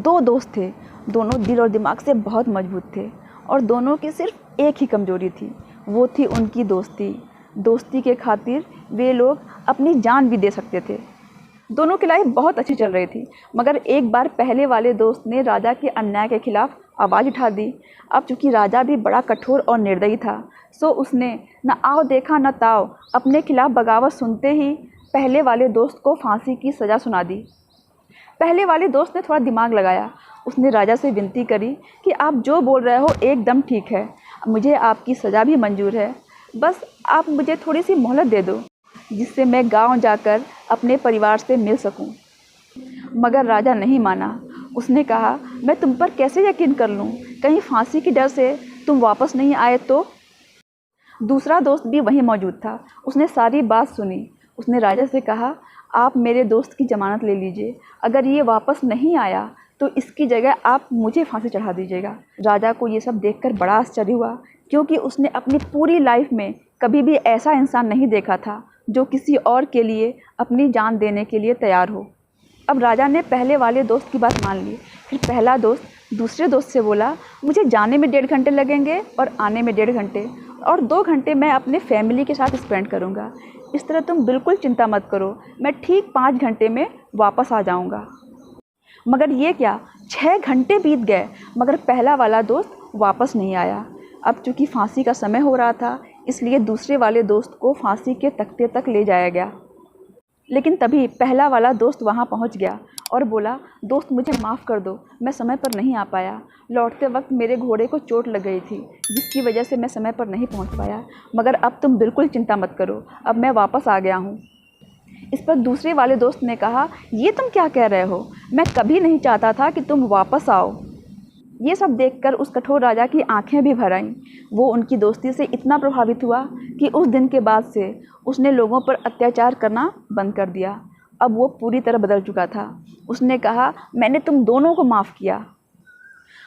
दो दोस्त थे, दोनों दिल और दिमाग से बहुत मजबूत थे और दोनों की सिर्फ एक ही कमज़ोरी थी, वो थी उनकी दोस्ती। दोस्ती के खातिर वे लोग अपनी जान भी दे सकते थे। दोनों की लाइफ बहुत अच्छी चल रही थी, मगर एक बार पहले वाले दोस्त ने राजा के अन्याय के खिलाफ आवाज़ उठा दी। अब चूँकि राजा भी बड़ा कठोर और निर्दयी था, सो उसने न आओ देखा न ताओ अपने खिलाफ बगावत सुनते ही पहले वाले दोस्त को फांसी की सज़ा सुना दी। पहले वाले दोस्त ने थोड़ा दिमाग लगाया। उसने राजा से विनती करी कि आप जो बोल रहे हो एकदम ठीक है, मुझे आपकी सज़ा भी मंजूर है, बस आप मुझे थोड़ी सी मोहलत दे दो जिससे मैं गांव जाकर अपने परिवार से मिल सकूं। मगर राजा नहीं माना। उसने कहा, मैं तुम पर कैसे यकीन कर लूं, कहीं फांसी के डर से तुम वापस नहीं आए तो। दूसरा दोस्त भी वहीं मौजूद था। उसने सारी बात सुनी। उसने राजा से कहा, आप मेरे दोस्त की ज़मानत ले लीजिए, अगर ये वापस नहीं आया तो इसकी जगह आप मुझे फांसी चढ़ा दीजिएगा। राजा को ये सब देखकर बड़ा आश्चर्य हुआ, क्योंकि उसने अपनी पूरी लाइफ में कभी भी ऐसा इंसान नहीं देखा था जो किसी और के लिए अपनी जान देने के लिए तैयार हो। अब राजा ने पहले वाले दोस्त की बात मान ली। फिर पहला दोस्त दूसरे दोस्त से बोला, मुझे जाने में 1.5 घंटे लगेंगे और आने में 1.5 घंटे, और 2 घंटे मैं अपने फैमिली के साथ स्पेंड करूँगा। इस तरह तुम बिल्कुल चिंता मत करो, मैं ठीक 5 घंटे में वापस आ जाऊँगा। मगर ये क्या, 6 घंटे बीत गए मगर पहला वाला दोस्त वापस नहीं आया। अब चूँकि फांसी का समय हो रहा था, इसलिए दूसरे वाले दोस्त को फांसी के तख्ते तक ले जाया गया। लेकिन तभी पहला वाला दोस्त वहाँ पहुँच गया और बोला, दोस्त मुझे माफ़ कर दो, मैं समय पर नहीं आ पाया। लौटते वक्त मेरे घोड़े को चोट लग गई थी, जिसकी वजह से मैं समय पर नहीं पहुँच पाया, मगर अब तुम बिल्कुल चिंता मत करो, अब मैं वापस आ गया हूँ। इस पर दूसरे वाले दोस्त ने कहा, ये तुम क्या कह रहे हो, मैं कभी नहीं चाहता था कि तुम वापस आओ। ये सब देखकर उस कठोर राजा की आंखें भी भर आईं। वो उनकी दोस्ती से इतना प्रभावित हुआ कि उस दिन के बाद से उसने लोगों पर अत्याचार करना बंद कर दिया। अब वो पूरी तरह बदल चुका था। उसने कहा, मैंने तुम दोनों को माफ़ किया।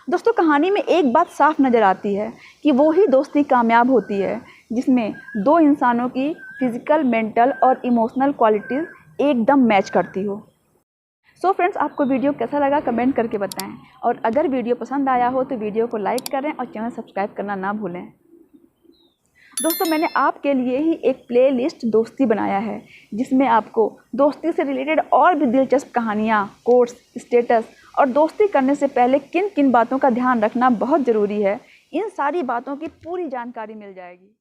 दोस्तों, कहानी में एक बात साफ नज़र आती है कि वो ही दोस्ती कामयाब होती है जिसमें दो इंसानों की फिज़िकल, मेंटल और इमोशनल क्वालिटीज़ एकदम मैच करती हो। सो फ्रेंड्स, आपको वीडियो कैसा लगा कमेंट करके बताएं, और अगर वीडियो पसंद आया हो तो वीडियो को लाइक करें और चैनल सब्सक्राइब करना ना भूलें। दोस्तों, मैंने आपके लिए ही एक प्लेलिस्ट दोस्ती बनाया है, जिसमें आपको दोस्ती से रिलेटेड और भी दिलचस्प कहानियाँ, कोट्स, स्टेटस और दोस्ती करने से पहले किन किन बातों का ध्यान रखना बहुत ज़रूरी है, इन सारी बातों की पूरी जानकारी मिल जाएगी।